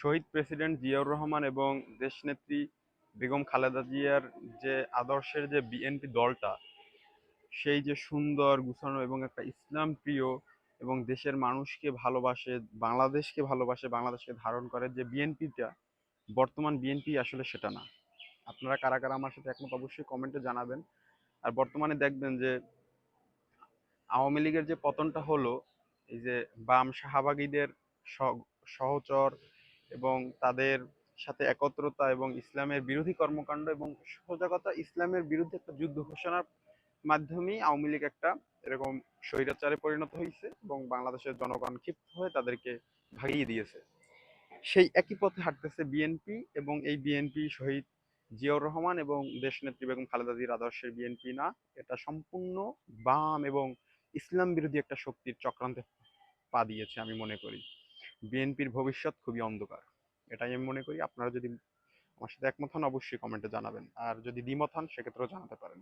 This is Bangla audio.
শহীদ প্রেসিডেন্ট জিয়াউর রহমান এবং দেশনেত্রী বেগম খালেদা জিয়ার যে আদর্শের যে বিএনপি দলটা, সেই যে সুন্দর গুছানো এবং একটা ইসলাম প্রিয় এবং দেশের মানুষকে ভালোবাসে, বাংলাদেশকে ধারণ করে যে বিএনপিটা, বর্তমান বিএনপি আসলে সেটা না। আপনারা কারা কারা আমার সাথে একমত অবশ্যই কমেন্টে জানাবেন। আর বর্তমানে দেখবেন যে আওয়ামী লীগের যে পতনটা হলো, এই যে বাম শাহবাগীদের সহচর এবং তাদের সাথে একত্রতা এবং ইসলামের বিরোধী কর্মকাণ্ড এবং সোজা কথা ইসলামের বিরুদ্ধে একটা যুদ্ধ ঘোষণার মাধ্যমেই আওয়ামী লীগ একটা এরকম স্বৈরাচারে পরিণত হয়েছে এবং বাংলাদেশের জনগণ ক্ষিপ্ত হয়ে তাদেরকে ভাগিয়ে দিয়েছে। সেই একই পথে হাঁটতেছে বিএনপি, এবং এই বিএনপি শহীদ জিয়াউর রহমান এবং দেশনেত্রী বেগম খালেদা জিয়ার আদর্শের বিএনপি না। এটা সম্পূর্ণ বাম এবং ইসলাম বিরোধী একটা শক্তির চক্রান্তে পা দিয়েছে আমি মনে করি। বিএনপির ভবিষ্যৎ খুবই অন্ধকার, এটাই আমি মনে করি। আপনারা যদি আমার সাথে একমত হন অবশ্যই কমেন্টে জানাবেন, আর যদি দ্বিমত হন সেক্ষেত্রেও জানাতে পারেন।